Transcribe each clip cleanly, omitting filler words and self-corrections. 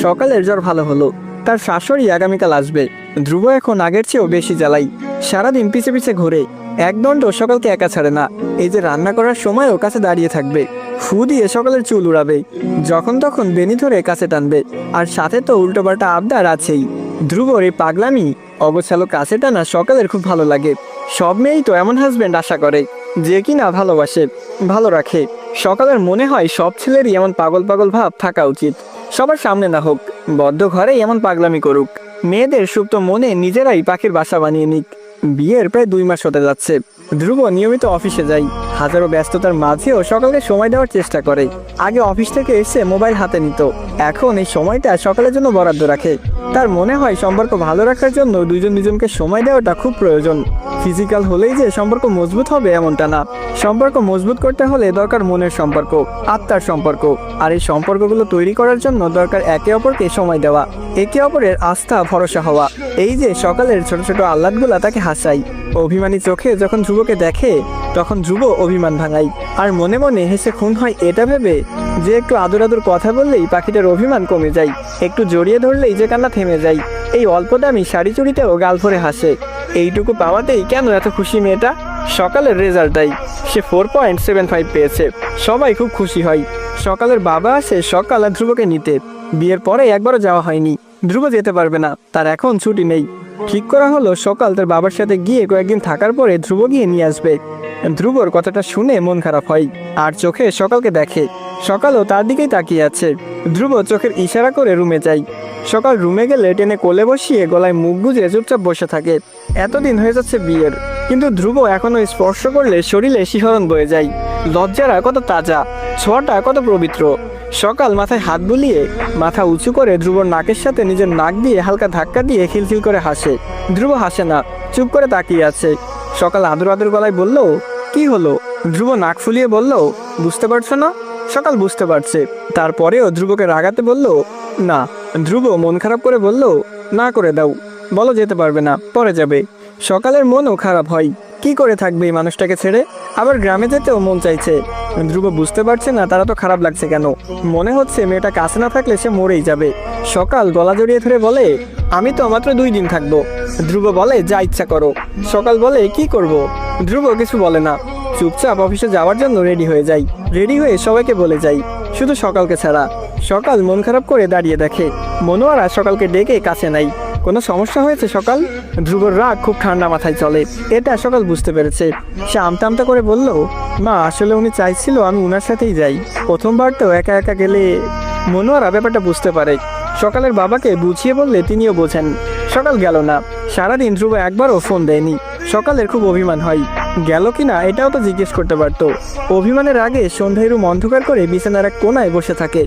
সকালের জ্বর ভালো হলো। তার শাশুড়ি আগামীকাল আসবে। ধ্রুব এখন আগের চেয়েও বেশি জ্বালাই। সারাদিন পিছে পিছে ঘুরে, একদণ্ড সকালকে একা ছাড়ে না। এই যে রান্না করার সময়ও কাছে দাঁড়িয়ে থাকবে, ফু দিয়ে সকালের চুল উড়াবে, যখন তখন বেনি ধরে কাছে টানবে। আর সাথে তো উল্টোপাল্টা আবদার আছেই। ধ্রুবর এই পাগলামি অগোছালো কাছে টানা সকালের খুব ভালো লাগে। সব মেয়েই তো এমন হাজবেন্ড আশা করে, যে কিনা ভালোবাসে, ভালো রাখে। সকালের মনে হয় সব ছেলেরই এমন পাগল পাগল ভাব থাকা উচিত। সবার সামনে না হোক, বদ্ধ ঘরেই এমন পাগলামি করুক। মেয়েদের সুপ্ত মনে নিজেরাই পাখির বাসা বানিয়ে নিক। বিয়ের প্রায় 2 মাস হতে যাচ্ছে। ধ্রুব নিয়মিত অফিসে যায়। হাজারো ব্যস্ততার মাঝেও সকালকে সময় দেওয়ার চেষ্টা করে। আগে অফিস থেকে এসে মোবাইল হাতে নিত, এখন এই সময়টা সকালের জন্য বরাদ্দ রাখে। তার মনে হয় সম্পর্ক ভালো রাখার জন্য দুজন দুজনকে সময় দেওয়াটা খুব প্রয়োজন। ফিজিক্যাল হলেই যে সম্পর্ক মজবুত হবে এমনটা না। সম্পর্ক মজবুত করতে হলে দরকার মনের সম্পর্ক, আত্মার সম্পর্ক। আর এই সম্পর্কগুলো তৈরি করার জন্য দরকার একে অপরকে সময় দেওয়া, একে অপরের আস্থা ভরসা হওয়া। এই যে সকালের ছোট ছোট আহ্লাদগুলা তাকে হাসায়। অভিমানী চোখে যখন ধ্রুবকে দেখে, তখন ধ্রুব অভিমান ভাঙায়। আর মনে মনে হেসে খুন হয় এটা ভেবে যে একটু আদর আদর কথা বললেই পাখিটার অভিমান কমে যায়, একটু জড়িয়ে ধরলেই যে কান্না থেমে যায়। এই অল্প দামি শাড়ি চুড়িতেও গাল ভরে হাসে। এইটুকু পাওয়াতেই কেন এত খুশি মেয়েটা? সকালের রেজাল্টটাই, সে 4.75 পেয়েছে। সবাই খুব খুশি হয়। সকালের বাবা আসে সকাল আর ধ্রুবকে নিতে। বিয়ের পরে একবারও যাওয়া হয়নি। ধ্রুব যেতে পারবে না, তার এখন ছুটি নেই। ঠিক করা হলো সকাল তার বাবার সাথে গিয়ে কয়েকদিন থাকার পরে ধ্রুব গিয়ে নিয়ে আসবে। ধ্রুবর কথাটা শুনে মন খারাপ হয়, আর চোখে সকালকে দেখে। সকালও তার দিকেই তাকিয়ে আছে। ধ্রুব চোখের ইশারা করে রুমে যায়। সকাল রুমে গেলে টেনে কোলে বসিয়ে গলায় মুখ গুজে চুপচাপ বসে থাকে। এতদিন হয়ে যাচ্ছে বিয়ের, কিন্তু ধ্রুব এখনো স্পর্শ করলে শরীরে শিহরণ বয়ে যায়। লজ্জারা কত তাজা, ছোঁয়াটা কত পবিত্র। সকাল মাথায় হাত বুলিয়ে মাথা উঁচু করে ধ্রুবর নাকের সাথে নিজের নাক দিয়ে হালকা ধাক্কা দিয়ে খিলখিল করে হাসে। ধ্রুব হাসে না, চুপ করে তাকিয়ে আছে। সকাল আদর আদর গলায় বলল, কি হলো? ধ্রুব নাক ফুলিয়ে বলল, বুঝতে পারছো না? সকাল বুঝতে পারছে, তারপরেও ধ্রুবকে রাগাতে বলল, না। ধ্রুব মন খারাপ করে বলল, না করে দাও, বলো যেতে পারবে না, পরে যাবে। সকালের মনও খারাপ হয়। কি করে থাকবে এই মানুষটাকে ছেড়ে? আবার গ্রামে যেতেও মন চাইছে। ধ্রুব বুঝতে পারছে না তারা তো খারাপ লাগছে কেন। মনে হচ্ছে মেয়েটা কাছে না থাকলে সে মরেই যাবে। সকাল গলা জড়িয়ে ধরে বলে, আমি তো মাত্র 2 দিন থাকবো। ধ্রুব বলে, যা ইচ্ছা করো। সকাল বলে, কি করব? ধ্রুব কিছু বলে না, চুপচাপ অফিসে যাওয়ার জন্য রেডি হয়ে যায়। রেডি হয়ে সবাইকে বলে যায়, শুধু সকালকে ছাড়া। সকাল মন খারাপ করে দাঁড়িয়ে দেখে মনোয়ারা সকালকে ডেকে কাছে নাই। কোনো সমস্যা হয়েছে সকাল? ধ্রুবর রাগ খুব ঠান্ডা মাথায় চলে, এটা সকাল বুঝতে পেরেছে। সে আমতা আমতা করে বলল, মা আসলে উনি চাইছিল আমি উনার সাথেই যাই। প্রথমবার তো একা একা গেলে। মনোয়ারা ব্যাপারটা বুঝতে পারে। সকালের বাবাকে বুঝিয়ে বললে তিনিও বোঝেন। সকাল গেল না। সারাদিন ধ্রুব একবারও ফোন দেয়নি। সকালের খুব অভিমান হয়, গেল কিনা এটাও তো জিজ্ঞেস করতে পারতো। অভিমানের আগে সন্ধ্যায় রুম অন্ধকার করে বিছানার এক কোনায় বসে থাকে।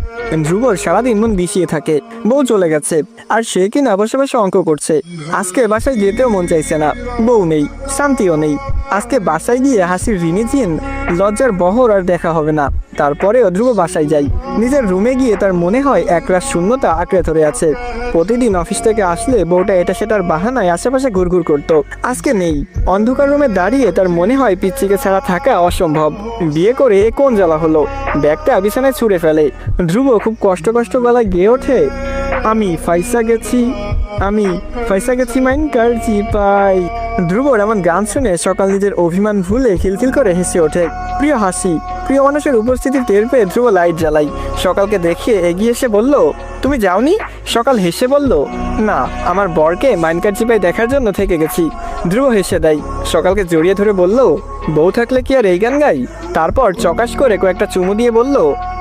ধ্রুবর সারাদিন মন বিষিয়ে থাকে, বউ চলে গেছে আর সে কিনা বসে বসে অঙ্ক করছে। আজকে বাসায় যেতেও মন চাইছে না, বউ নেই, শান্তিও নেই। আজকে বাসায় গিয়ে হাসির ঋণী চিন, লজ্জার বহর আর দেখা হবে না। তারপরেও ধ্রুব বাসায় যায়। নিজের রুমে গিয়ে তার মনে হয় একরাশ শূন্যতা আঁকড়ে ধরে আছে। প্রতিদিন অফিস থেকে আসলে বউটা এটা সেটার বাহানায় আশেপাশে ঘুরঘুর করত, আজকে নেই। অন্ধকার রুমে দাঁড়িয়ে তার মনে হয় পিচ্চিকে ছাড়া থাকা অসম্ভব। বিয়ে করে কোন জ্বালা হলো। ব্যাগটা বিছানায় ছুঁড়ে ফেলে। ধ্রুব খুব কষ্ট গলায় গেয়ে ওঠে, আমি ফাইসা গেছি, আমি ফাইসা গেছি মাইন কারজি পাই। ধ্রুবর এমন গান শুনে সকাল নিজের অভিমান ভুলে খিলখিল করে হেসে ওঠে। প্রিয় হাসি, প্রিয় মানুষের উপস্থিতি টের পেয়ে ধ্রুব লাইট জ্বালাই। সকালকে দেখিয়ে এগিয়ে এসে বলল, তুমি যাওনি? সকাল হেসে বলল, না, আমার বরকে মাইনকার চিপাই দেখার জন্য থেকে গেছি। ধ্রুব হেসে দেয়। সকালকে জড়িয়ে ধরে বলল, বউ থাকলে কি আর এই গান গাই? তারপর চকাশ করে কয়েকটা চুমু দিয়ে বলল,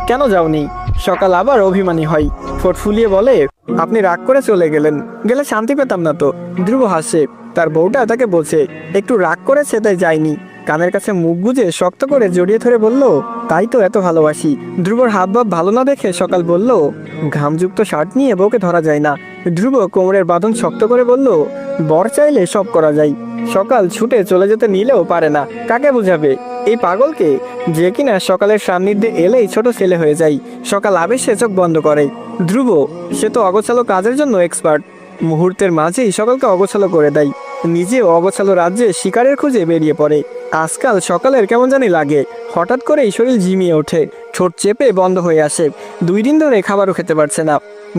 কেন যাওনি? সকাল আবার অভিমানী হয়, ঠোঁট ফুলিয়ে বলে, আপনি রাগ করে চলে গেলেন, গেলে শান্তি পেতাম না তো। ধ্রুব হাসে। তার বউটা তাকে বলছে একটু রাগ করেছে তাই যায়নি। কানের কাছে মুখ গুজে শক্ত করে জড়িয়ে ধরে বলল, তাই তো এত ভালোবাসি। ধ্রুবর হাব ভাব ভালো না দেখে সকাল বলল, ঘামযুক্ত শার্ট নিয়ে বউকে ধরা যায় না। ধ্রুব কোমরের বাঁধন শক্ত করে বলল, বর চাইলে সব করা যায়। সকাল ছুটে চলে যেতে নিলেও পারে না। কাকে বুঝাবে এই পাগলকে, যে কিনা সকালের সান্নিধ্যে এলেই ছোট ছেলে হয়ে যায়। সকাল আবেশে চোখ বন্ধ করে। ধ্রুব, সে তো অগোছালো কাজের জন্য এক্সপার্ট। মুহূর্তের মাঝেই সকালকে অগোছালো করে দেয়। নিজেও অগোছালো রাজ্যে শিকারের খুঁজে বেরিয়ে পড়ে। আজকাল সকালের কেমন জানি লাগে, হঠাৎ করেই শরীর ঝিমিয়ে ওঠে। ঠোঁট চেপে বন্ধ হয়ে আসে। 2 দিন ধরে খাবারও খেতে পারছে না।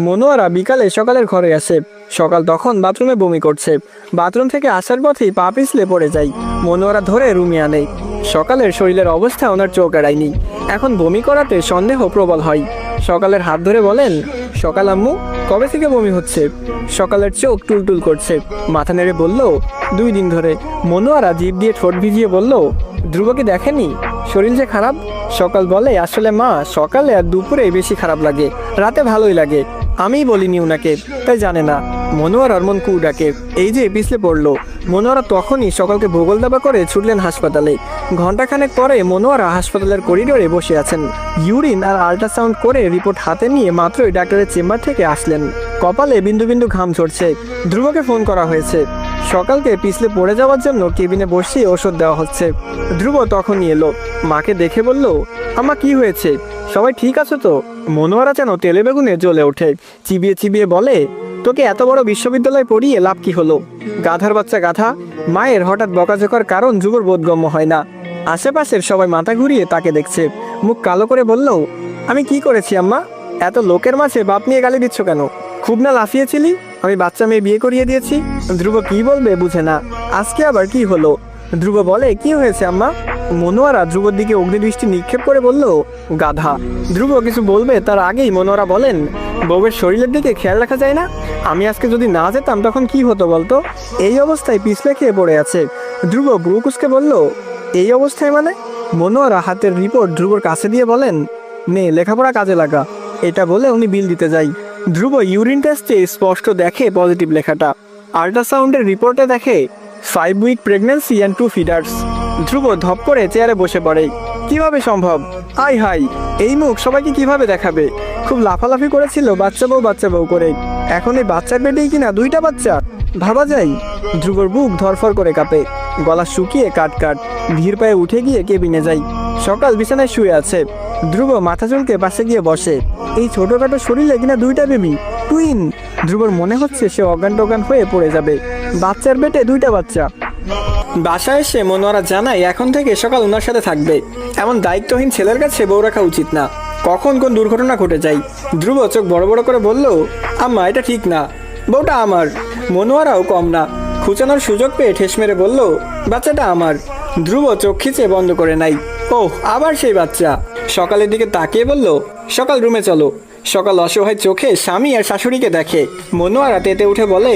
মনোয়ারা বিকালে সকালের ঘরে আসে। সকাল তখন বাথরুমে বমি করছে। বাথরুম থেকে আসার পথেই পা পিছলে পড়ে যায়। মনোয়ারা ধরে রুমে আনে। সকালের শরীরের অবস্থা ওনার চোখ এড়ায়নি। এখন বমি করাতে সন্দেহ প্রবল হয়। সকালের হাত ধরে বলেন, সকাল আম্মু, কবে থেকে বমি হচ্ছে? সকালের চোখ টুলটুল করছে। মাথা নেড়ে বলল, 2 দিন ধরে। মনোয়ারা জিভ দিয়ে ঠোঁট ভিজিয়ে বলল, ধ্রুবকে দেখেনি? শরীর যে খারাপ। সকাল বলে, আসলে মা, সকালে আর দুপুরে বেশি খারাপ লাগে, রাতে ভালোই লাগে। আমিই বলিনি উনাকে, তাই জানে না। মনোয়ারার মন কু ডাকে। এই যে পিছলে পড়লো। মনোয়ারা তখনই সকালকে ভূগোল দাবা করে ছুটলেন হাসপাতালে। ঘন্টাখানেক পরে মনোয়ারা হাসপাতালের করিডোরে বসে আছেন। ইউরিন আর আল্ট্রাসাউন্ড করে রিপোর্ট হাতে নিয়ে মাত্রই ডাক্তারের চেম্বার থেকে আসলেন। কপালে বিন্দু বিন্দু ঘাম ঝরছে। ধ্রুবকে ফোন করা হয়েছে। সকালকে পিছলে পড়ে যাওয়ার জন্য কেবিনে বসিয়ে ওষুধ দেওয়া হচ্ছে। ধ্রুব তখনই এলো। মাকে দেখে বলল, আম্মা কি হয়েছে? সবাই ঠিক আছে তো? মনোয়ারা যেন তেলে বেগুনে জ্বলে ওঠে। চিবিয়ে চিবিয়ে বলে, তোকে এত বড় বিশ্ববিদ্যালয়ে পড়িয়ে লাভ কি হলো? গাধার বাচ্চা গাধা। মায়ের হঠাৎ বকাঝকার কারণ ধ্রুবর বোধগম্য হয় না। আশেপাশের সবাই মাথা ঘুরিয়ে তাকে দেখছে। মুখ কালো করে বলল, আমি কি করেছি আম্মা? এত লোকের মাঝে বাপ নিয়ে গালি দিচ্ছ কেন? খুব না লাফিয়েছিলি? আমি বাচ্চা মেয়ে বিয়ে করিয়ে দিয়েছি। ধ্রুব কি বলবে বুঝে না। আজকে আবার কি হলো? ধ্রুব বলে, কি হয়েছে আম্মা? মনোয়ারা ধ্রুবর দিকে অগ্নিদৃষ্টি নিক্ষেপ করে বলল, গাধা। ধ্রুব কিছু বলবে তার আগেই মনোয়ারা বলেন, বউয়ের শরীরের দিকে খেয়াল রাখা যায় না? আমি আজকে যদি না যেতাম তখন কি হতো বলতো? এই অবস্থায় পিছলে খেয়ে পড়ে আছে। ধ্রুব ব্রুকুসকে বলল, এই অবস্থায় মানে? মনোয়ারা হাতের রিপোর্ট ধ্রুবর কাছে দিয়ে বলেন, নে লেখাপড়া কাজে লাগা। এটা বলে উনি বিল দিতে যাই। ধ্রুব ইউরিন টেস্টে স্পষ্ট দেখে পজিটিভ লেখাটা। আল্ট্রাসাউন্ডের রিপোর্টে দেখে 5 উইক প্রেগন্যান্সি অ্যান্ড 2 ফিডার্স। ধ্রুব ধপ করে চেয়ারে বসে পড়ে। কিভাবে সম্ভব? আই হাই, এই মুখ সবাইকে কিভাবে দেখাবে? খুব লাফালাফি করেছিল বাচ্চা বউ করে। এখন এই বাচ্চার পেটেই কিনা 2টা বাচ্চা। ভাবা যায়? ধ্রুবর বুক ধরফর করে কাঁপে। গলা শুকিয়ে কাট। ধীর পায়ে উঠে গিয়ে কেবিনে যাই। সকাল বিছানায় শুয়ে আছে। ধ্রুব মাথা চুলকে পাশে গিয়ে বসে। এই ছোটখাটো শরীরে কিনা 2টা বেবি, টুইন। ধ্রুবর মনে হচ্ছে সে অজ্ঞান টজ্ঞান হয়ে পড়ে যাবে। বাচ্চার পেটে 2টা বাচ্চা। বাসায় এসে মনোয়ারা জানায় এখন থেকে সকাল ওনার সাথে থাকবে। এমন দায়িত্বহীন ছেলের কাছে বউ রাখা উচিত না। কখন কোন দুর্ঘটনা ঘটে যায়। ধ্রুব চোখ বড় বড় করে বলল, আম্মা, এটা ঠিক না, বউটা আমার। মনোয়ারাও কম না। খুঁচানোর সুযোগ পেয়ে ঠেস মেরে বলল, বাচ্চাটা আমার। ধ্রুব চোখ খিচে বন্ধ করে নাই। ওহ, আবার সেই বাচ্চা। সকালের দিকে তাকিয়ে বলল, সকাল রুমে চলো। সকাল অসহায় চোখে স্বামী আর শাশুড়িকে দেখে। মনোয়ারা তেতে উঠে বলে,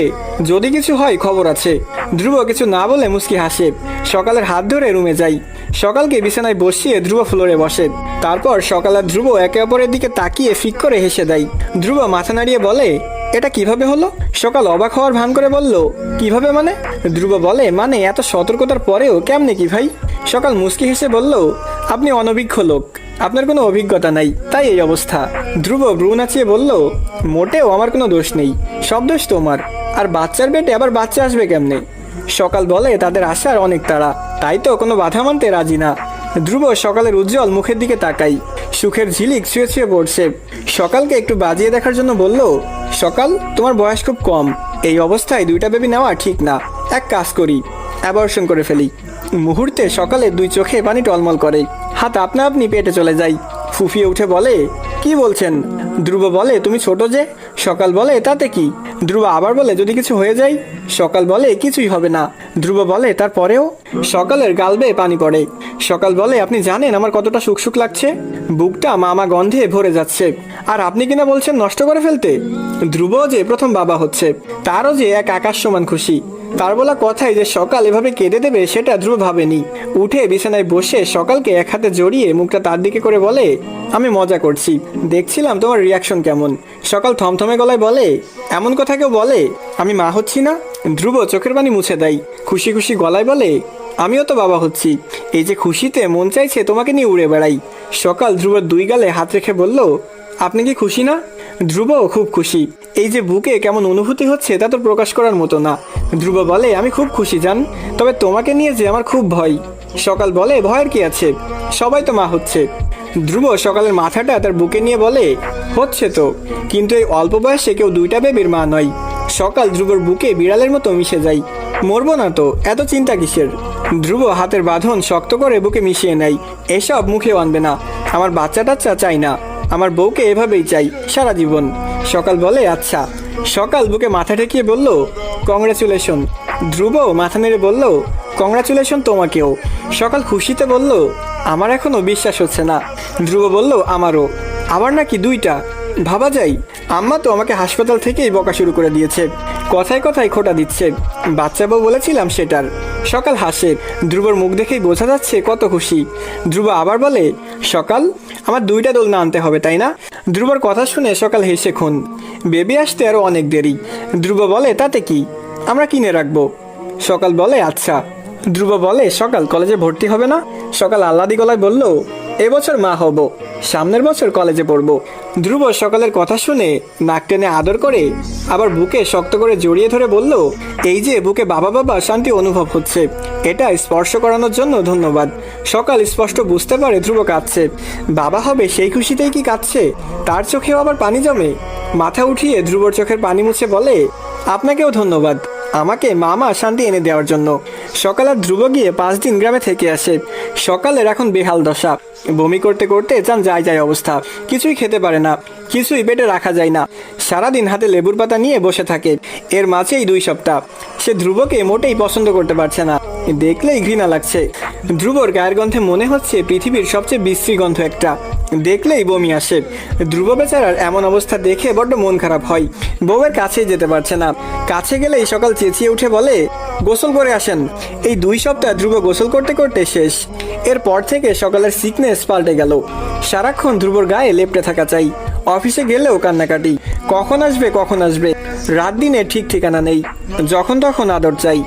যদি কিছু হয় খবর আছে। ধ্রুব কিছু না বলে মুচকি হাসে। সকালের হাত ধরে রুমে যাই। সকালকে বিছানায় বসিয়ে ধ্রুব ফ্লোরে বসে। তারপর সকাল আর ধ্রুব একে অপরের দিকে তাকিয়ে ফিক করে হেসে দেয়। ধ্রুব মাথা নাড়িয়ে বলে, এটা কিভাবে হলো? সকাল অবাক হওয়ার ভান করে বলল, কিভাবে মানে? ধ্রুব বলে, মানে এত সতর্কতার পরেও কেমনে কি ভাই? সকাল মুচকি হেসে বলল, আপনি অনভিজ্ঞ লোক, আপনার কোনো অভিজ্ঞতা নাই, তাই এই অবস্থা। ধ্রুব ভ্রু নাচিয়ে বলল, মোটেও আমার কোনো দোষ নেই, সব দোষ তোমার। আর বাচ্চার পেটে আবার বাচ্চা আসবে কেমনে? সকাল বলে, তাদের আসার অনেক তাড়া, তাই তো কোনো বাধা মানতে রাজি না। ধ্রুব সকালের উজ্জ্বল মুখের দিকে তাকাই। সুখের ঝিলিক ছুঁয়ে ছুঁয়ে পড়ছে। সকালকে একটু বাজিয়ে দেখার জন্য বলল, সকাল, তোমার বয়স খুব কম, এই অবস্থায় 2টা বেবি নেওয়া ঠিক না। এক কাজ করি, অ্যাবর্শন করে ফেলি। মুহূর্তে সকালে 2 চোখে পানি টলমল করে। হাত আপনা আপনি পেটে চলে যায়। ফুফিয়ে উঠে বলে, কি বলছেন? ধ্রুব বলে, তুমি ছোট যে। সকাল বলে, তাতে কি? ধ্রুব আবার বলে, যদি কিছু হয়ে যায়। সকাল বলে, কিছুই হবে না। ধ্রুব বলে, তারপরেও? সকালের গাল বেয়ে পানি পড়ে। সকাল বলে, আপনি জানেন আমার কতটা সুখ লাগছে? বুকটা মামা গন্ধে ভরে যাচ্ছে। আর আপনি কিনা বলছেন নষ্ট করে ফেলতে। ধ্রুব যে প্রথম বাবা হচ্ছে, তারও যে এক আকাশ সমান খুশি। তার বলা কথাই যে সকাল এভাবে কেঁদে দেবে সেটা ধ্রুব ভাবেনি। উঠে বিছানায় বসে সকালকে এক হাতে জড়িয়ে মুখটা তার দিকে করে বলে, আমি মজা করছি, দেখছিলাম তোমার রিয়াকশন কেমন। সকাল থমথমে গলায় বলে, এমন কথা কেউ বলে? আমি মা হচ্ছি না? ধ্রুব চোখের পানি মুছে দেয়। খুশি খুশি গলায় বলে, আমিও তো বাবা হচ্ছি। এই যে খুশিতে মন চাইছে তোমাকে নিয়ে উড়ে বেড়াই। সকাল ধ্রুবর 2 গালে হাত রেখে বলল, আপনি কি খুশি না? ধ্রুবও খুব খুশি। এই যে বুকে কেমন অনুভূতি হচ্ছে তা তো প্রকাশ করার মতো না। ধ্রুব বলে, আমি খুব খুশি জান, তবে তোমাকে নিয়ে যে আমার খুব ভয়। সকাল বলে, ভয়ের কি আছে, সবাই তো মা হচ্ছে। ধ্রুব সকালের মাথাটা তার বুকে নিয়ে বলে, হচ্ছে তো, কিন্তু এই অল্প বয়সে কেউ 2টা বেবির মা নয়। সকাল ধ্রুবর বুকে বিড়ালের মতো মিশে যায়। মরবো না তো, এত চিন্তা কিসের? ধ্রুব হাতের বাঁধন শক্ত করে বুকে মিশিয়ে নেয়। এসব মুখেও আনবে না। আমার বাচ্চা টাচ্চা চাই না, আমার বউকে এভাবেই চাই সারা জীবন। সকাল বলে আচ্ছা। সকাল বুকে মাথা ঠেকিয়ে বলল, কংগ্রাচুলেশন। ধ্রুব মাথা নেড়ে বলল, কংগ্রাচুলেশন তোমাকেও। সকাল খুশিতে বলল, আমার এখনো বিশ্বাস হচ্ছে না। ধ্রুব বলল, আমারও। আবার নাকি দুইটা? ভাবা যায়। আম্মা তো আমাকে হাসপাতাল থেকেই বকা শুরু করে দিয়েছে, কথায় কথায় খোঁটা দিচ্ছে। বাচ্চা বউ বলেছিলাম সেটার। সকাল হাসে। ধ্রুবর মুখ দেখেই বোঝা যাচ্ছে কত খুশি। ধ্রুব আবার বলে, সকাল, আমার দুইটা দোলনা আনতে হবে তাই না? ধ্রুবর কথা শুনে সকাল হেসে খুন। বেবি আসতে আরও অনেক দেরি। ধ্রুব বলে, তাতে কি, আমরা কিনে রাখবো। সকাল বলে আচ্ছা। ধ্রুব বলে, সকাল কলেজে ভর্তি হবে না? সকাল আহ্লাদি গলায় বলল, এবছর মা হব, সামনের বছর কলেজে পড়ব। ধ্রুব সকালের কথা শুনে নাক টেনে আদর করে আবার বুকে শক্ত করে জড়িয়ে ধরে বলল, এই যে বুকে বাবা বাবা শান্তি অনুভব হচ্ছে, এটা স্পর্শ করানোর জন্য ধন্যবাদ। সকাল স্পষ্ট বুঝতে পারে ধ্রুব কাঁদছে। বাবা হবে সেই খুশিতেই কি কাঁদছে? তার চোখেও আবার পানি জমে। মাথা উঠিয়ে ধ্রুবর চোখের পানি মুছে বলে, আপনাকেও ধন্যবাদ আমাকে মামা শান্তি এনে দেওয়ার জন্য। সকাল আর ধ্রুব গিয়ে 5 দিন গ্রামে থেকে আসে। সকালের এখন বেহাল দশা। বমি করতে করতে চান যায় যায় অবস্থা। কিছুই খেতে পারে না, কিছুই পেটে রাখা যায় না। সারাদিন হাতে লেবুর পাতা নিয়ে বসে থাকে। এর মাঝেই 2 সপ্তাহ। সে ধ্রুবকে মোটেই পছন্দ করতে পারছে না, দেখলেই ঘৃণা লাগছে। ধ্রুবর গায়ের গন্ধে মনে হচ্ছে পৃথিবীর সবচেয়ে বিশ্রী গন্ধ একটা। দেখলেই বমি আসে। ধ্রুব বেচারার এমন অবস্থা দেখে বড্ড মন খারাপ হয়। বউয়ের কাছেই যেতে পারছে না। কাছে গেলেই সকাল চেঁচিয়ে উঠে বলে, গোসল করে আসেন। এই 2 সপ্তাহ ধ্রুব গোসল করতে করতে শেষ। এরপর থেকে সকালের সিকনেস পাল্টে গেল। সারাক্ষণ ধ্রুবর গায়ে লেপটে থাকা চাই। অফিসে গেলেও কান্নাকাটি। কখন আসবে কখন আসবে, রাত দিনে ঠিক ঠিকানা নেই। যখন তখন আদর চাই,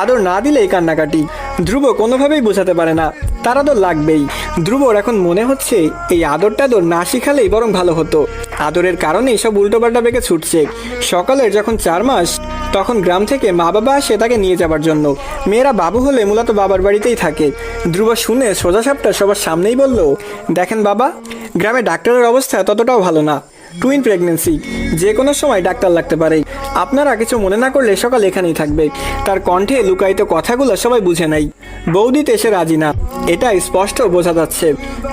আদর না দিলেই কান্নাকাটি। ধ্রুব কোনোভাবেই বোঝাতে পারে না তার আদর লাগবেই। ধ্রুবর এখন মনে হচ্ছে এই আদর টাদর না শিখালেই বরং ভালো হতো। আদরের কারণেই সব উল্টোপাল্টা বেঁকে ছুটছে। সকালের যখন 4 মাস, তখন গ্রাম থেকে মা বাবা আসে তাকে নিয়ে যাবার জন্য। মেয়েরা বাবু হলে মূলত বাবার বাড়িতেই থাকে। ধ্রুব শুনে সোজাসাপটা সবার সামনেই বলল, দেখেন বাবা, গ্রামে ডাক্তারের অবস্থা ততটাও ভালো না। টুইন প্রেগনেন্সি, যে কোনো সময় ডাক্তার লাগতে পারে। আপনারা কিছু মনে না করলে সকাল এখানেই থাকবে। তার কণ্ঠে লুকায়িত কথাগুলো সবাই বুঝে নেয়। বৌদিতে এসে রাজি না, এটা স্পষ্ট বোঝা যাচ্ছে।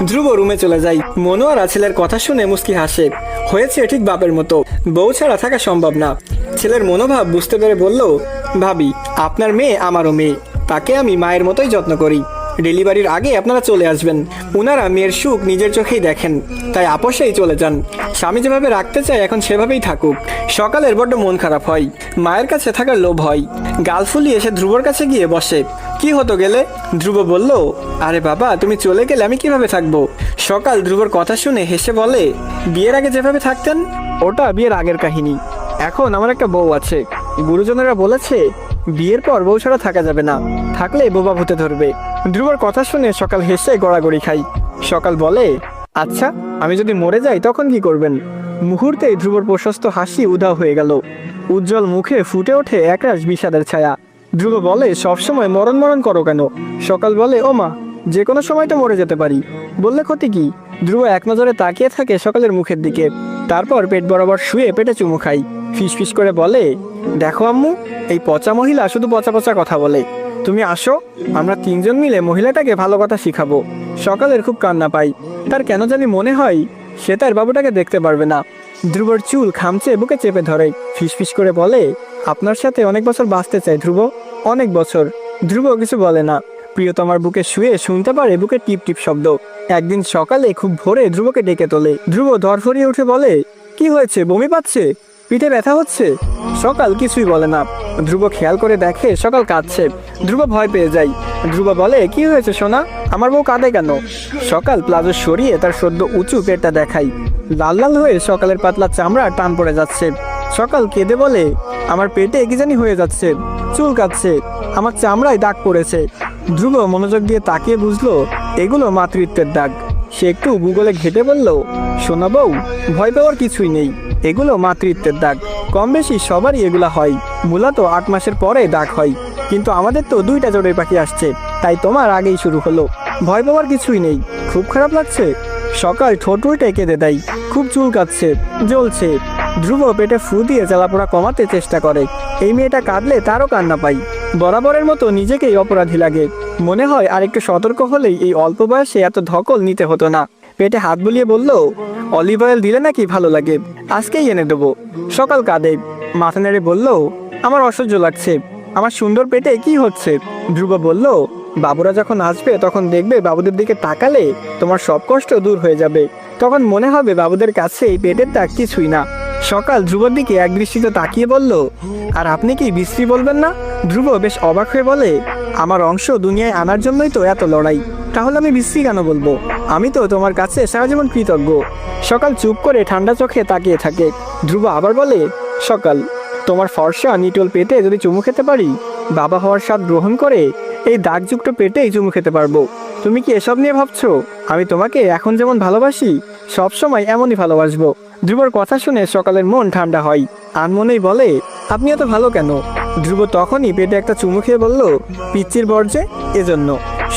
ধ্রুব রুমে চলে যায়। মনোয়ারা ছেলের কথা শুনে মুস্কি হাসে। হয়েছে ঠিক বাপের মতো, বউ ছাড়া থাকা সম্ভব না। ছেলের মনোভাব বুঝতে পেরে বলল, ভাবি, আপনার মেয়ে আমারও মেয়ে, তাকে আমি মায়ের মতোই যত্ন করি। ডেলিভারির আগে আপনারা চলে আসবেন। উনারা মেয়ের সুখ নিজের চোখেই দেখেন, তাই আপোষেই চলে যান। স্বামী যেভাবে রাখতে চায় এখন সেভাবেই থাকুক। সকালের বড্ড মন খারাপ হয়, মায়ের কাছে থাকার লোভ হয়। গাল ফুলিয়ে এসে ধ্রুবর কাছে গিয়ে বসে। কি হতো গেলে? ধ্রুব বলল, আরে বাবা, তুমি চলে গেলে আমি কিভাবে থাকবো? সকাল ধ্রুবর কথা শুনে হেসে বলে, বিয়ের আগে যেভাবে থাকতেন ওটা বিয়ের আগের কাহিনী। এখন আমার একটা বউ আছে। গুরুজনেরা বলেছে বিয়ের পর বউ ছাড়া থাকা যাবে না, থাকলে বোবা ভূতে ধরবে। ধ্রুবর কথা শুনে সকাল হেসে গড়াগড়ি খাই। সকাল বলে, আচ্ছা, আমি যদি মরে যাই তখন কি করবেন? মুহূর্তেই ধ্রুবর প্রশস্ত হাসি উধাও হয়ে গেল। উজ্জ্বল মুখে ফুটে ওঠে একরাশ বিষাদের ছায়া। ধ্রুব বলে, সবসময় মরণ মরণ করো কেন? সকাল বলে, ও মা, যে কোনো সময় তো মরে যেতে পারি, বললে ক্ষতি কি? ধ্রুব এক নজরে তাকিয়ে থাকে সকালের মুখের দিকে। তারপর পেট বরাবর শুয়ে পেটে চুমু খাই। ফিসফিস করে বলে, দেখো আম্মু, এই পচা মহিলা শুধু পচা পচা কথা বলে। তুমি আসো, আমরা 3 জন মিলে মহিলাটাকে ভালো কথা শিখাবো। সকালের খুব কান্না পাই। তার কেন জানি মনে হয় সে তার বাবুটাকে দেখতে পারবে না। ধ্রুবর চুল খামচে বুকে চেপে ধরে। ফিসফিস করে বলে, আপনার সাথে অনেক বছর বাঁচতে চাই ধ্রুব, অনেক বছর। ধ্রুব কিছু বলে না। প্রিয়তমার বুকে শুয়ে শুনতে পারে বুকে টিপ টিপ শব্দ। একদিন সকালে খুব ভোরে ধ্রুবকে ডেকে তোলে। ধ্রুব ধরফরিয়ে উঠে বলে, কি হয়েছে, বমি পাচ্ছে, পিঠে ব্যথা হচ্ছে? সকাল কিছুই বলে না। ধ্রুব খেয়াল করে দেখে সকাল কাঁদছে। ধ্রুব ভয় পেয়ে যায়। ধ্রুব বলে, কি হয়েছে সোনা, আমার বউ কাঁদে কেন? সকাল প্লাজো সরিয়ে তার সদ্য উঁচু পেটটা দেখাই। লাল লাল হয়ে সকালের পাতলা চামড়া টান পড়ে যাচ্ছে। সকাল কেঁদে বলে, আমার পেটে কি জানি হয়ে যাচ্ছে, চুল কাচ্ছে, আমার চামড়ায় দাগ পড়েছে। ধ্রুব মনোযোগ দিয়ে তাকিয়ে বুঝলো এগুলো মাতৃত্বের দাগ। সে একটু গুগলে ঘেটে বলল, সোনা বউ, ভয় পাওয়ার কিছুই নেই, এগুলো মাতৃত্বের দাগ। কম বেশি সবারই এগুলা হয়। মূলত 8 মাসের পরে দাগ হয়, কিন্তু আমাদের তো 2টা জোড়ের পাখি আসছে, তাই তোমার আগেই শুরু হলো। ভয় পাওয়ার কিছুই নেই। খুব খারাপ লাগছে? সকাল ঠোঁট উল্টে কেঁদে দেয়। খুব চুল কাচ্ছে, জ্বলছে। ধ্রুব পেটে ফু দিয়ে জ্বালাপোড়া কমাতে চেষ্টা করে। এই মেয়েটা কাঁদলে তারও কান্না পাই। বরাবরের মতো নিজেকেই অপরাধী লাগে। মনে হয় আর একটু সতর্ক হলেই এই অল্প বয়সে এত ধকল নিতে হতো না। পেটে হাত বুলিয়ে বলল, অলিভ অয়েল দিলে নাকি ভালো লাগে, আজকেই এনে দেবো। সকাল কাঁদে, মাথা নেড়ে বলল, আমার অসহ্য লাগছে, আমার সুন্দর পেটে কি হচ্ছে। ধ্রুব বলল, বাবুরা যখন আসবে তখন দেখবে বাবুদের দিকে তাকালে তোমার সব কষ্ট দূর হয়ে যাবে, তখন মনে হবে বাবুদের কাছে এই পেটের দাগ কিছুই না। সকাল ধ্রুবর দিকে এক দৃষ্টিতে তাকিয়ে বলল, আর আপনি কি বিশ্রী বলবেন না? ধ্রুব বেশ অবাক হয়ে বলে, আমার অংশ দুনিয়ায় আনার জন্যই তো এত লড়াই, তাহলে আমি বিশ্রী কেন বলবো? আমি তো তোমার কাছে সারা জীবন কৃতজ্ঞ। সকাল চুপ করে ঠান্ডা চোখে তাকিয়ে থাকে। ধ্রুব আবার বলে, সকাল, তোমার ফর্সা নিটোল পেটে যদি চুমু খেতে পারি, বাবা হওয়ার স্বাদ গ্রহণ করে এই দাগযুক্ত পেটেই চুমু খেতে পারবো। তুমি কি এসব নিয়ে ভাবছো? আমি তোমাকে এখন যেমন ভালোবাসি সবসময় এমনই ভালোবাসবো। ধ্রুবর কথা শুনে সকালের মন ঠান্ডা হয়। আনমনেই বলে, আপনি এত ভালো কেন? ধ্রুব তখনই পেটে একটা চুমু খেয়ে বলল, পিচ্চির বর্জে, এজন্য।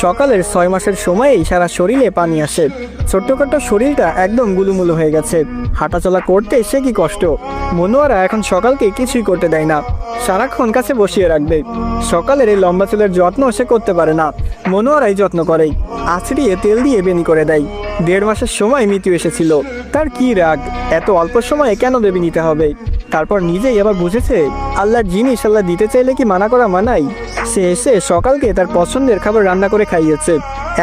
সকালের 6 মাসের সময়েই সারা শরীরে পানি আসে। ছোট্টখাট্ট শরীরটা একদম গুলুমুলু হয়ে গেছে। হাঁটাচলা করতে সে কি কষ্ট। মনোয়ারা এখন সকালকে কিছুই করতে দেয় না, সারাক্ষণ কাছে বসিয়ে রাখবে। সকালের এই লম্বা চুলের যত্ন সে করতে পারে না, মনোয়ারাই যত্ন করে। আছড়িয়ে তেল দিয়ে বেনি করে দেয়। 1.5 মাসের সময় মৃত্যু এসেছিল। তার কি রাগ, এত অল্প সময়ে কেন বেবি নিতে হবে? তারপর নিজেই আবার বুঝেছে, আল্লাহর জিনিস আল্লাহ দিতে চাইলে কি মানা করা মানাই। সে এসে সকালকে তার পছন্দের খাবার রান্না করে খাইয়েছে।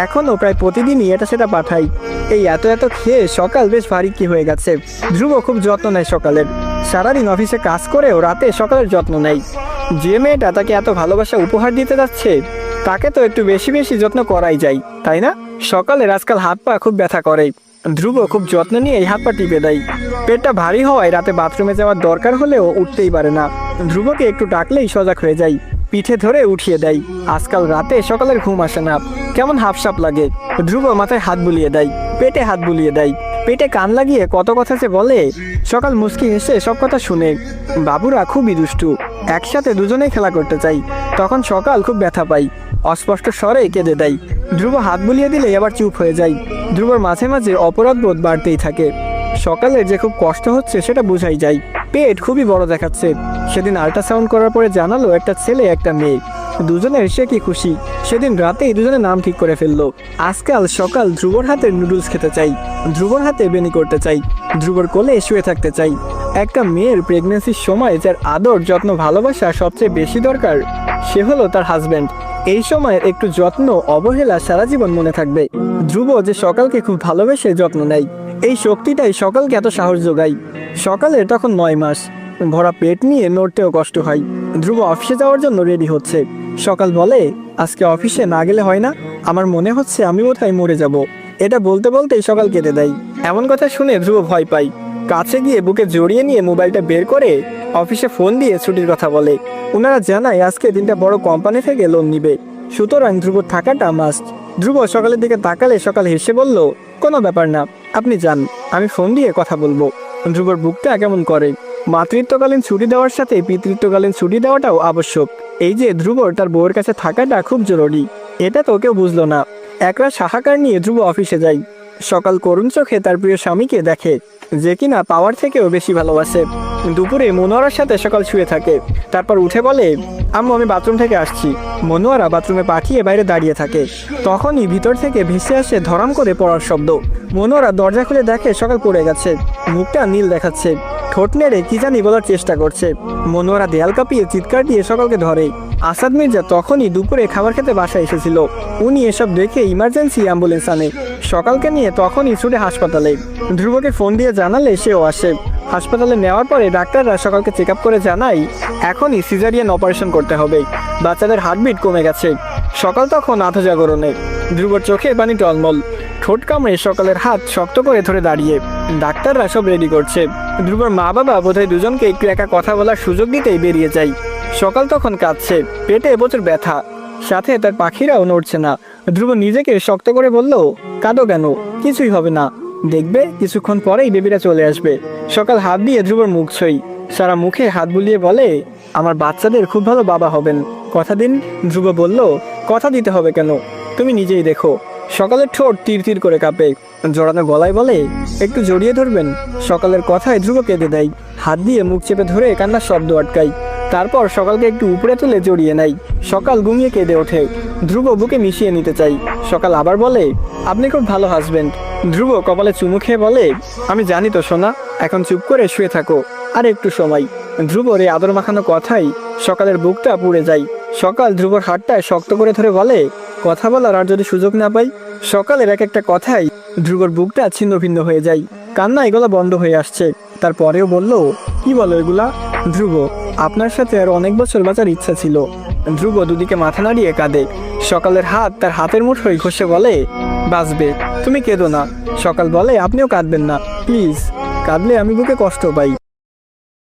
এখনও প্রায় প্রতিদিনই এটা সেটা পাঠাই। এই এত এত খেয়ে সকাল বেশ ভারী কি হয়ে গেছে। ধ্রুব খুব যত্ন নেয় সকালের। সারাদিন অফিসে কাজ করেও রাতে সকালের যত্ন নেয়। যে মেয়েটা তাকে এত ভালোবাসা উপহার দিতে যাচ্ছে, তাকে তো একটু বেশি বেশি যত্ন করাই যায়, তাই না? সকালের আজকাল হাত পা খুব ব্যথা করে। ধ্রুব খুব যত্ন নিয়ে এই হাত পা টিপে দেয়। পেটটা ভারী হওয়ায় রাতে বাথরুমে যাওয়ার দরকার হলেও উঠতেই পারে না। ধ্রুবকে একটু ডাকলেই সজাগ হয়ে যায়, পিঠে ধরে উঠিয়ে দেয়। আজকাল রাতে সকালের ঘুম আসে না, কেমন হাফসাপ লাগে। ধ্রুব মাথায় হাত বুলিয়ে দেয়, পেটে হাত বুলিয়ে দেয়, পেটে কান লাগিয়ে কত কথা যে বলে। সকাল মুচকি হেসে সব কথা শুনে। বাবুরা খুবই দুষ্টু, একসাথে দুজনেই খেলা করতে চাই। তখন সকাল খুব ব্যথা পাই, অস্পষ্ট স্বরে কেঁদে দেয়। ধ্রুব হাত বুলিয়ে দিলে আবার চুপ হয়ে যায়। ধ্রুবর মাঝে মাঝে অপরাধবোধ বাড়তেই থাকে। সকালের যে খুব কষ্ট হচ্ছে সেটা বোঝাই যায়। পেট খুবই বড় দেখাচ্ছে। সেদিন আল্ট্রাসাউন্ড করার পরে জানালো একটা ছেলে একটা মেয়ে। দুজনের সে কি খুশি। সেদিন রাতেই দুজনে নাম ঠিক করে ফেললো। আজকাল সকাল ধ্রুবর হাতে নুডলস খেতে চাই, ধ্রুবর হাতে বেনি করতে চাই, ধ্রুবর কোলে শুয়ে থাকতে চাই। একটা মেয়ের প্রেগনেন্সির সময় যার আদর যত্ন ভালোবাসা সবচেয়ে বেশি দরকার, সে হলো তার হাজব্যান্ড। এই সময়ের একটু যত্ন অবহেলা সারা জীবন মনে থাকবে। ধ্রুব যে সকালকে খুব ভালোবেসে যত্ন নেয়, এই শক্তিটাই সকালকে এত সাহস যোগায়। সকালের তখন 9 মাস, ভরা পেট নিয়ে নড়তেও কষ্ট হয়। ধ্রুব অফিসে যাওয়ার জন্য রেডি হচ্ছে। সকাল বলে, আজকে অফিসে না গেলে হয় না? আমার মনে হচ্ছে আমি বোধহয় মরে যাব। এটা বলতে বলতেই সকাল কেঁদে দেয়। এমন কথা শুনে ধ্রুব ভয় পায়। কাছে গিয়ে বুকে জড়িয়ে নিয়ে মোবাইলটা বের করে অফিসে ফোন দিয়ে ছুটির কথা বলে। ওনারা জানায় আজকে দিনটা বড় কোম্পানি থেকে লোন নিবে, সুতরাং ধ্রুব থাকাটা মাস্ট। ধ্রুব সকালের দিকে তাকালে সকাল হেসে বলল, কোনো ব্যাপার না, আপনি যান, আমি ফোন দিয়ে কথা বলবো। ধ্রুবর বুকটা কেমন করে। মাতৃত্বকালীন ছুটি দেওয়ার সাথে পিতৃত্বকালীন ছুটি দেওয়াটাও আবশ্যক। এই যে ধ্রুবর তার বউয়ের কাছে থাকাটা খুব জরুরি, এটা তো কেউ বুঝলো না। একরাত হাহাকার নিয়ে ধ্রুব অফিসে যায়। সকাল করুণ চোখে তার প্রিয় স্বামীকে দেখে, যে কিনা পাওয়ার থেকেও বেশি ভালোবাসে। দুপুরে মনোয়ারার সাথে সকাল শুয়ে থাকে। তারপর উঠে বলে, আম্মু আমি বাথরুম থেকে আসছি। মনোয়ারা বাথরুমে পাঠিয়ে বাইরে দাঁড়িয়ে থাকে। তখনই ভিতর থেকে ভেসে আসে ধরাম করে পড়ার শব্দ। মনোয়ারা দরজা খুলে দেখে সকাল পড়ে গেছে, মুখটা নীল দেখাচ্ছে, ঠোঁট নেড়ে কি জানি বলার চেষ্টা করছে। মনোয়ারা দেয়াল কাঁপিয়ে চিৎকার দিয়ে সকালকে ধরে। আসাদ মির্জা তখনই দুপুরে খাবার খেতে বাসায় এসেছিল। উনি এসব দেখে ইমার্জেন্সি অ্যাম্বুলেন্স আনে। সকালকে নিয়ে তখনই ছুটে হাসপাতালে। ধ্রুবকে ফোন দিয়ে জানালে সেও আসে। হাসপাতালে নেওয়ার পরে ডাক্তাররা সকালকে চেক আপ করে জানায় এখনই সিজারিয়ান অপারেশন করতে হবে। বাচ্চাদের হার্টবিট কমে গেছে। সকাল তখন আধা জাগরণে। ধ্রুবর চোখে পানি টলমল, ঠোঁট কামড়ে সকালের হাত শক্ত করে ধরে দাঁড়িয়ে। ডাক্তাররা সব রেডি করছে। ধ্রুবর মা বাবা বোধহয় দুজনকে একটু একা কথা বলার সুযোগ দিতেই বেরিয়ে যায়। সকাল তখন কাঁদছে, পেটে প্রচুর ব্যথা, সাথে তার পাখিরাও নড়ছে না। ধ্রুব নিজেকে শক্ত করে বলল, কাঁদো কেন, কিছুই হবে না, দেখবে কিছুক্ষণ পরেই বেবিরা চলে আসবে। সকাল হাত দিয়ে ধ্রুবর মুখ ছই, সারা মুখে হাত বুলিয়ে বলে, আমার বাচ্চাদের খুব ভালো বাবা হবেন, কথা দিন। ধ্রুব বলল, কথা দিতে হবে কেন, তুমি নিজেই দেখো। সকালের ঠোঁট তীর তীর করে কাঁপে, জড়ানো গলায় বলে, একটু জড়িয়ে ধরবেন। সকালের কথায় ধ্রুব কেঁদে দেয়, হাত দিয়ে মুখ চেপে ধরে কান্নার শব্দ আটকায়। তারপর সকালকে একটু উপরে তুলে জড়িয়ে নেয়। সকাল ঘুমিয়ে কেঁদে ওঠে। ধ্রুব বুকে মিশিয়ে নিতে চাই। সকাল আবার বলে, আপনি খুব ভালো হাজবেন্ড। ধ্রুব কপালে চুমু খেয়ে বলে, আমি জানি তো সোনা, এখন চুপ করে শুয়ে থাকো আর একটু সময়। ধ্রুবর এই আদর মাখানো কথাই সকালের বুকটা পুড়ে যায়। সকাল ধ্রুবর হাতটায় শক্ত করে ধরে বলে, কথা বলার আর যদি সুযোগ না পাই। সকালের এক একটা কথাই ধ্রুবর বুকটা ছিন্ন ভিন্ন হয়ে যায়। কান্না এগুলো বন্ধ হয়ে আসছে। তারপরেও বলল, কি বলো এগুলা? ধ্রুব, আপনার সাথে আর অনেক বছর বাঁচার ইচ্ছা ছিল। ধ্রুব দুদিকে মাথা নাড়িয়ে কাঁদে। সকালের হাত তার হাতের মুঠোয় ঘষে বলে, বাঁচবে, তুমি কেঁদো না। সকাল বলে, আপনিও কাঁদবেন না প্লিজ, কাঁদলে আমি বুকে কষ্ট পাই।